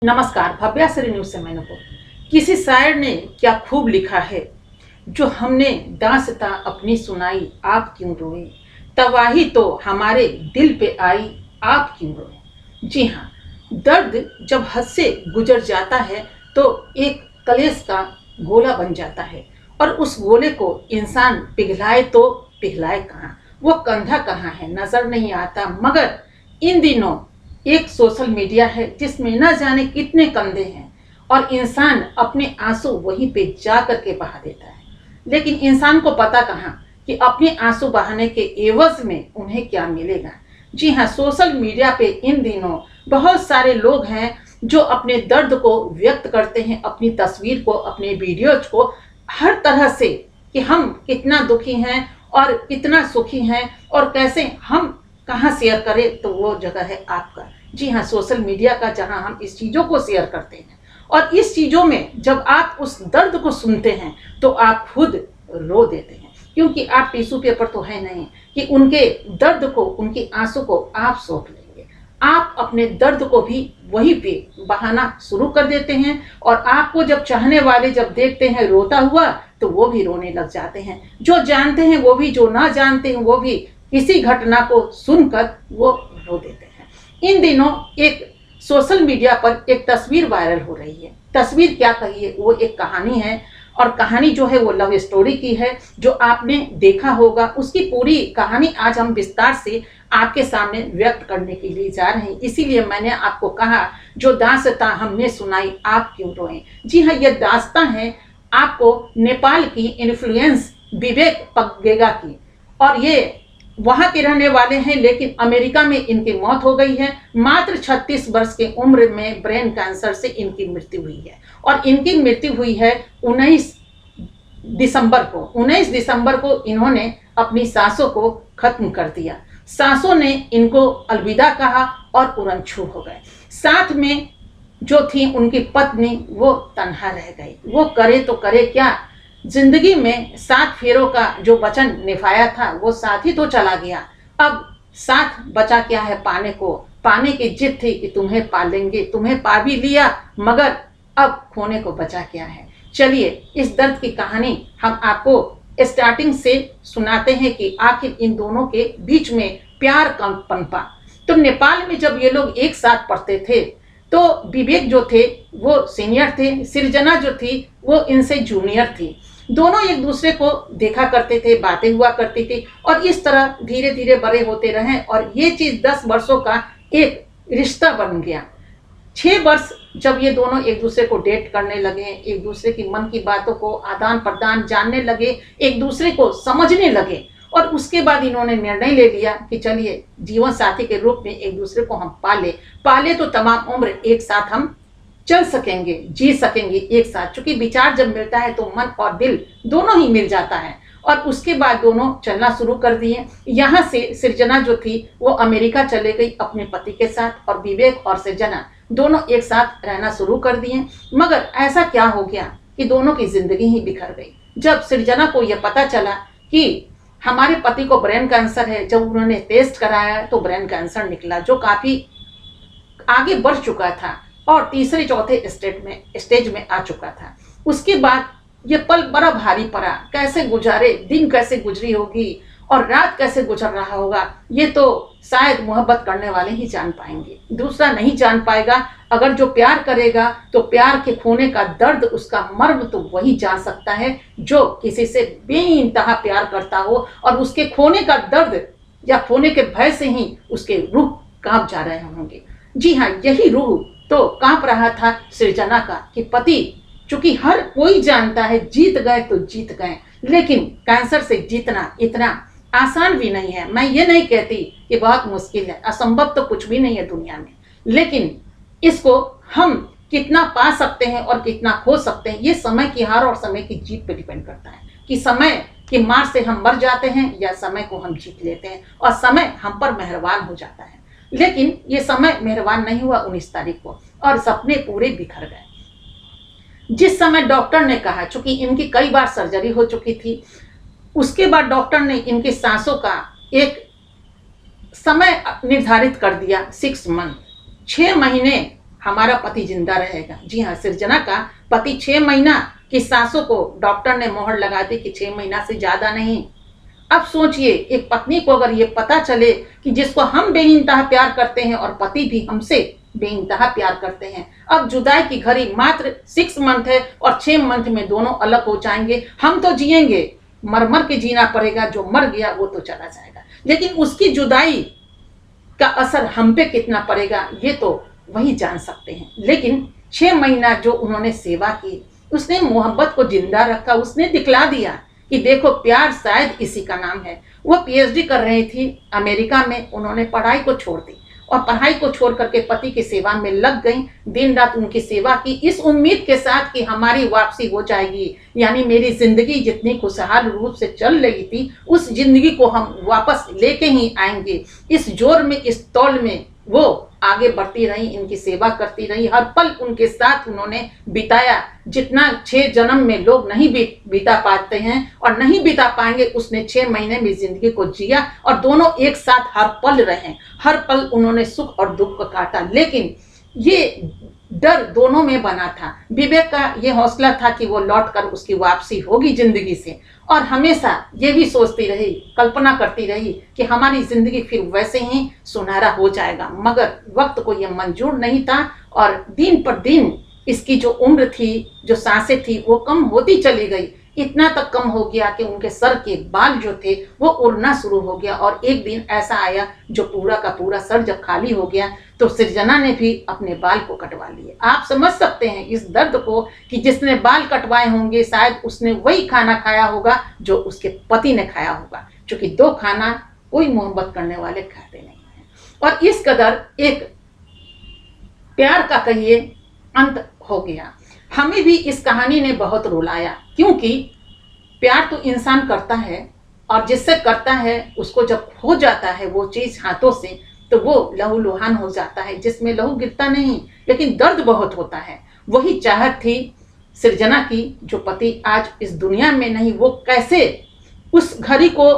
नमस्कार, भव्याश्री न्यूज से मैं नूपुर। किसी शायर ने क्या खूब लिखा है, जो हमने दास्तां अपनी सुनाई आप क्यों रोए, तबाही तो हमारे दिल पे आई आप क्यों रोए। जी हाँ, दर्द जब हद से गुजर जाता है तो एक कलेश का गोला बन जाता है और उस गोले को इंसान पिघलाए तो पिघलाए कहाँ, वो कंधा कहाँ है नजर नहीं आता। मगर इन दिनों एक सोशल मीडिया है जिसमें न जाने कितने कंधे हैं और इंसान अपने आंसू वहीं पे जा करके बहा देता है। लेकिन इंसान को पता कहाँ कि अपने आंसू बहाने के एवज में उन्हें क्या मिलेगा। जी हाँ, सोशल मीडिया पे इन दिनों बहुत सारे लोग हैं जो अपने दर्द को व्यक्त करते हैं, अपनी तस्वीर को, अपने वीडियोज को हर तरह से कि हम कितना दुखी हैं और कितना सुखी हैं और कैसे हम कहाँ शेयर करें। तो वो जगह है आपका, जी हाँ, सोशल मीडिया का, जहाँ हम इस चीज़ों को शेयर करते हैं। और इस चीज़ों में जब आप उस दर्द को सुनते हैं तो आप खुद रो देते हैं, क्योंकि आप टिश्यू पेपर तो है नहीं कि उनके दर्द को, उनके आंसू को आप सौंप लेंगे। आप अपने दर्द को भी वहीं पे बहाना शुरू कर देते हैं और आपको जब चाहने वाले जब देखते हैं रोता हुआ तो वो भी रोने लग जाते हैं। जो जानते हैं वो भी, जो ना जानते हैं वो भी किसी घटना को सुनकर वो रो देते हैं। इन दिनों एक सोशल मीडिया पर एक तस्वीर वायरल हो रही है। तस्वीर क्या कहिए, वो एक कहानी है और कहानी जो है वो लव स्टोरी की है, जो आपने देखा होगा। उसकी पूरी कहानी आज हम विस्तार से आपके सामने व्यक्त करने के लिए जा रहे हैं। इसीलिए मैंने आपको कहा, जो दास्तां हमने सुनाई आप क्यों रोए। जी हाँ, यह दास्तां है आपको नेपाल की इन्फ्लुएंस विवेक पगेगा की, और ये वहां के रहने वाले हैं, लेकिन अमेरिका में इनकी मौत हो गई है। मात्र 36 वर्ष की उम्र में ब्रेन कैंसर से इनकी मृत्यु हुई है और इनकी मृत्यु हुई है 19 दिसंबर को। 19 दिसंबर को इन्होंने अपनी सांसों को खत्म कर दिया। सांसों ने इनको अलविदा कहा और उड़नछू हो गए। साथ में जो थी उनकी पत्नी, वो तन्हा रह गई। वो करे तो करे क्या, जिंदगी में 7 फेरों का जो वचन निभाया था वो साथ ही तो चला गया। अब साथ बचा क्या है पाने को। पाने की जिद थी कि तुम्हें पा लेंगे, तुम्हें पा भी लिया, मगर अब खोने को बचा क्या है। चलिए इस दर्द की कहानी हम आपको स्टार्टिंग से सुनाते हैं कि आखिर इन दोनों के बीच में प्यार कब पनपा। तो नेपाल में जब ये लोग एक साथ पढ़ते थे तो विवेक जो थे वो सीनियर थे, सृजना जो थी वो इनसे जूनियर थी। दोनों एक दूसरे को देखा करते थे, बातें हुआ करती थी और इस तरह धीरे धीरे बड़े होते रहे और ये चीज 10 वर्षों का एक रिश्ता बन गया। 6 वर्ष जब ये दोनों एक दूसरे को डेट करने लगे, एक दूसरे की मन की बातों को आदान प्रदान जानने लगे, एक दूसरे को समझने लगे, और उसके बाद इन्होंने निर्णय ले लिया कि चलिए जीवन साथी के रूप में एक दूसरे को हम पाले तो तमाम उम्र एक साथ हम चल सकेंगे, जी सकेंगे एक साथ। चूंकि विचार जब मिलता है तो मन और दिल दोनों ही मिल जाता है। और उसके बाद दोनों चलना शुरू कर दिए। यहाँ से सृजना जो थी वो अमेरिका चले गई अपने पति के साथ, और विवेक और सृजना दोनों एक साथ रहना शुरू कर दिए। मगर ऐसा क्या हो गया कि दोनों की जिंदगी ही बिखर गई। जब सृजना को यह पता चला कि हमारे पति को ब्रेन कैंसर है, जब उन्होंने टेस्ट कराया तो ब्रेन कैंसर निकला, जो काफी आगे बढ़ चुका था और तीसरे चौथे स्टेज में आ चुका था। उसके बाद ये पल बड़ा भारी पड़ा। कैसे गुजारे दिन, कैसे गुजरी होगी और रात कैसे गुजर रहा होगा, ये तो शायद मोहब्बत करने वाले ही जान पाएंगे, दूसरा नहीं जान पाएगा। अगर जो प्यार करेगा तो प्यार के खोने का दर्द, उसका मर्म तो वही जान सकता है जो किसी से बेइंतहा प्यार करता हो और उसके खोने का दर्द या खोने के भय से ही उसके रूह कांप जा रहे होंगे। जी हाँ, यही रूह तो कांप रहा था सृजना का कि पति, चूंकि हर कोई जानता है जीत गए तो जीत गए, लेकिन कैंसर से जीतना इतना आसान भी नहीं है। मैं ये नहीं कहती कि बहुत मुश्किल है, असंभव तो कुछ भी नहीं है दुनिया में, लेकिन इसको हम कितना पा सकते हैं और कितना खो सकते हैं, ये समय की हार और समय की जीत पे डिपेंड करता है कि समय की मार से हम मर जाते हैं या समय को हम जीत लेते हैं और समय हम पर मेहरबान हो जाता है। लेकिन ये समय मेहरबान नहीं हुआ 19 तारीख को और सपने पूरे बिखर गए। जिस समय डॉक्टर ने कहा, चूंकि इनकी कई बार सर्जरी हो चुकी थी, उसके बाद डॉक्टर ने इनकी सांसों का एक समय निर्धारित कर दिया, 6 मंथ, 6 महीने हमारा पति जिंदा रहेगा। जी हाँ, सृजना का पति 6 महीना की सांसों को डॉक्टर ने मोहर लगा दी कि 6 महीना से ज्यादा नहीं। अब सोचिए, एक पत्नी को अगर ये पता चले कि जिसको हम बेइंतहा प्यार करते हैं और पति भी हमसे बेइंतहा प्यार करते हैं, अब जुदाई की घड़ी मात्र 6 मंथ है और 6 मंथ में दोनों अलग हो जाएंगे। हम तो जिएंगे, मर मर के जीना पड़ेगा, जो मर गया वो तो चला जाएगा, लेकिन उसकी जुदाई का असर हम पे कितना पड़ेगा ये तो वही जान सकते हैं। लेकिन 6 महीना जो उन्होंने सेवा की, उसने मोहब्बत को जिंदा रखा, उसने दिखला दिया कि देखो प्यार शायद इसी का नाम है। वो पीएचडी कर रही थी अमेरिका में, उन्होंने पढ़ाई को छोड़ दी और पढ़ाई को छोड़ करके पति की सेवा में लग गई। दिन रात उनकी सेवा की, इस उम्मीद के साथ कि हमारी वापसी हो जाएगी, यानी मेरी जिंदगी जितनी खुशहाल रूप से चल रही थी उस जिंदगी को हम वापस लेके ही आएंगे। इस जोर में, इस तौल में वो आगे बढ़ती रही, इनकी सेवा करती रही, हर पल उनके साथ उन्होंने बिताया। जितना 6 जन्म में लोग नहीं बिता पाते हैं और नहीं बिता पाएंगे, उसने 6 महीने में जिंदगी को जिया और दोनों एक साथ हर पल रहे। हर पल उन्होंने सुख और दुख को काटा। लेकिन ये डर दोनों में बना था। विवेक का ये हौसला था कि वो लौटकर उसकी वापसी होगी जिंदगी से, और हमेशा ये भी सोचती रही, कल्पना करती रही कि हमारी जिंदगी फिर वैसे ही सुनहरा हो जाएगा। मगर वक्त को ये मंजूर नहीं था और दिन पर दिन इसकी जो उम्र थी, जो सांसें थी, वो कम होती चली गई। इतना तक कम हो गया कि उनके सर के बाल जो थे वो उड़ना शुरू हो गया। और एक दिन ऐसा आया जो पूरा का पूरा सर जब खाली हो गया तो सृजना ने भी अपने बाल को कटवा लिए। आप समझ सकते हैं इस दर्द को कि जिसने बाल कटवाए होंगे शायद उसने वही खाना खाया होगा जो उसके पति ने खाया होगा, क्योंकि 2 खाना कोई मोहब्बत करने वाले खाते नहीं है। और इस कदर एक प्यार का कहिए अंत हो गया। हमें भी इस कहानी ने बहुत रुलाया, क्योंकि प्यार तो इंसान करता है और जिससे करता है उसको जब खो जाता है वो चीज हाथों से तो वो लहूलुहान हो जाता है, जिसमें लहू गिरता नहीं लेकिन दर्द बहुत होता है। वही चाहत थी सृजना की, जो पति आज इस दुनिया में नहीं, वो कैसे उस घड़ी को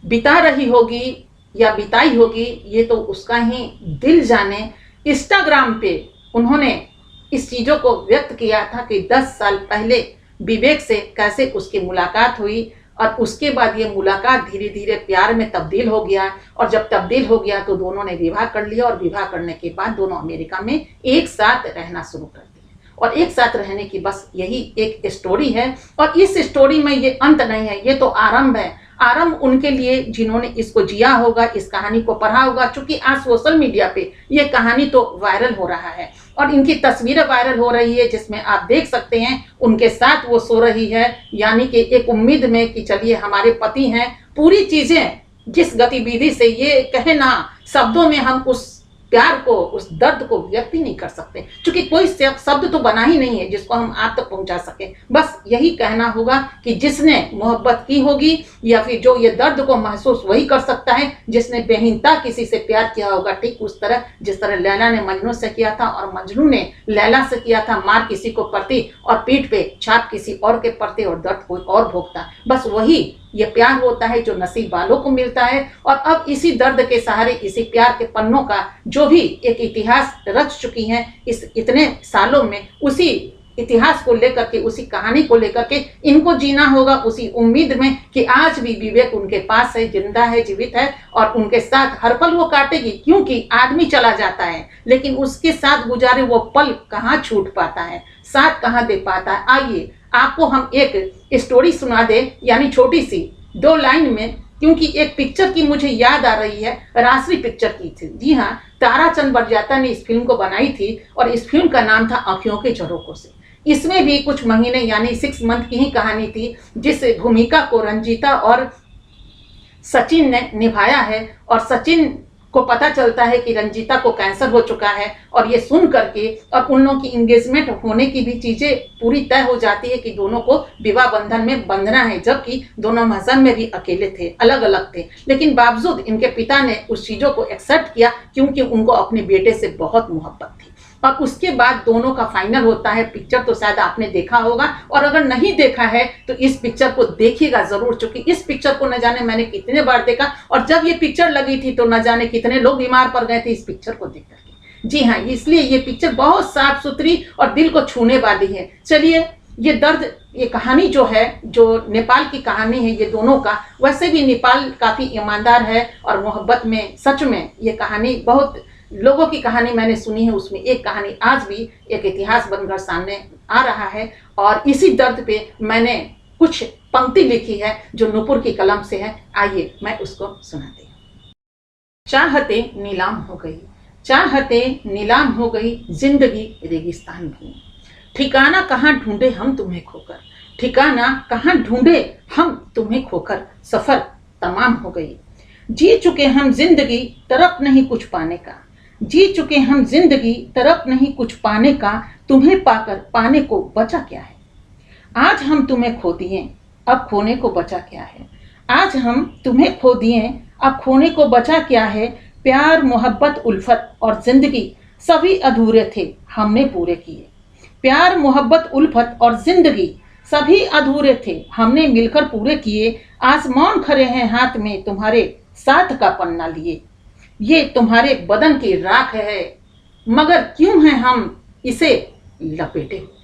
बिता रही होगी या बिताई होगी ये तो उसका ही दिल जाने। इंस्टाग्राम पे उन्होंने इस चीजों को व्यक्त किया था कि 10 साल पहले विवेक से कैसे उसकी मुलाकात हुई और उसके बाद ये मुलाकात धीरे धीरे प्यार में तब्दील हो गया, और जब तब्दील हो गया तो दोनों ने विवाह कर लिया और विवाह करने के बाद दोनों अमेरिका में एक साथ रहना शुरू कर दिया। और एक साथ रहने की बस यही एक स्टोरी है, और इस स्टोरी में ये अंत नहीं है, ये तो आरंभ है। आरंभ उनके लिए जिन्होंने इसको जिया होगा, इस कहानी को पढ़ा होगा, क्योंकि आज सोशल मीडिया पे ये कहानी तो वायरल हो रहा है और इनकी तस्वीरें वायरल हो रही है, जिसमें आप देख सकते हैं उनके साथ वो सो रही है, यानी कि एक उम्मीद में कि चलिए हमारे पति हैं। पूरी चीजें जिस गतिविधि से ये कहे ना, शब्दों में हम उस प्यार को, उस दर्द को व्यक्त ही नहीं कर सकते, क्योंकि कोई शब्द तो बना ही नहीं है जिसको हम आप तक पहुंचा सके। बस यही कहना होगा कि जिसने मोहब्बत की होगी या फिर जो ये दर्द को महसूस वही कर सकता है जिसने बेहिंता किसी से प्यार किया होगा, ठीक उस तरह जिस तरह लैला ने मजनू से किया था और मजनू ने लैला से किया था। मार किसी को पड़ती और पीठ पे छाप किसी और के पड़ते और दर्द कोई और भोगता, बस वही ये प्यार होता है जो नसीब वालों को मिलता है। और अब इसी दर्द के सहारे, इसी प्यार के पन्नों का जो भी एक इतिहास रच चुकी हैं इस इतने सालों में, उसी इतिहास को लेकर के, उसी कहानी को लेकर के इनको जीना होगा, उसी उम्मीद में कि आज भी विवेक उनके पास है, जिंदा है, जीवित है और उनके साथ हर पल वो काटेगी। क्योंकि आदमी चला जाता है लेकिन उसके साथ गुजारे वो पल कहाँ छूट पाता है, साथ कहाँ दे पाता है। आइए आपको हम एक स्टोरी सुना दे, यानी छोटी सी 2 लाइन में, क्योंकि एक पिक्चर की मुझे याद आ रही है, राश्री पिक्चर की थी। जी हाँ, ताराचंद बरजात्या ने इस फिल्म को बनाई थी और इस फिल्म का नाम था आंखों के झरोकों से। इसमें भी कुछ महीने यानी 6 मंथ की ही कहानी थी, जिस भूमिका को रंजीता और सचिन ने निभाया है। और सचिन को पता चलता है कि रंजीता को कैंसर हो चुका है और ये सुन करके और उन लोगों की इंगेजमेंट होने की भी चीजें पूरी तय हो जाती है कि दोनों को विवाह बंधन में बंधना है, जबकि दोनों महजन में भी अकेले थे, अलग अलग थे। लेकिन बावजूद इनके पिता ने उस चीजों को एक्सेप्ट किया क्योंकि उनको अपने बेटे से बहुत मोहब्बत थी। और उसके बाद दोनों का फाइनल होता है। पिक्चर तो शायद आपने देखा होगा और अगर नहीं देखा है तो इस पिक्चर को देखिएगा जरूर, क्योंकि इस पिक्चर को न जाने मैंने कितने बार देखा और जब ये पिक्चर लगी थी तो न जाने कितने लोग बीमार पड़ गए थे इस पिक्चर को देख करके। जी हाँ, इसलिए ये पिक्चर बहुत साफ सुथरी और दिल को छूने वाली है। चलिए, ये दर्द, ये कहानी जो है, जो नेपाल की कहानी है ये दोनों का, वैसे भी नेपाल काफ़ी ईमानदार है और मोहब्बत में सच में ये कहानी बहुत लोगों की कहानी मैंने सुनी है, उसमें एक कहानी आज भी एक इतिहास बनकर सामने आ रहा है। और इसी दर्द पे मैंने कुछ पंक्ति लिखी है जो नूपुर की कलम से है। आइए मैं उसको सुनाती हूँ। चाहतें नीलाम हो गई, चाहतें नीलाम हो गई, जिंदगी रेगिस्तान भूमि। ठिकाना कहाँ ढूंढे हम तुम्हें खोकर, ठिकाना कहाँ ढूंढे हम तुम्हें खोकर, सफर तमाम हो गई। जी चुके हम जिंदगी, तरफ नहीं कुछ पाने का, जी चुके हम जिंदगी, तरफ नहीं कुछ पाने का, तुम्हें पाकर पाने को बचा क्या है। आज हम तुम्हें खो दिए, अब खोने को बचा क्या है। आज हम तुम्हें खो दिए, अब खोने को बचा क्या है। प्यार मोहब्बत उल्फत और जिंदगी सभी अधूरे थे, हमने पूरे किए। प्यार मोहब्बत उल्फत और जिंदगी सभी अधूरे थे, हमने मिलकर पूरे किए। आसमान खड़े हैं हाथ में तुम्हारे साथ का पन्ना लिए, ये तुम्हारे बदन की राख है, मगर क्यों हैं हम इसे लपेटे हुए।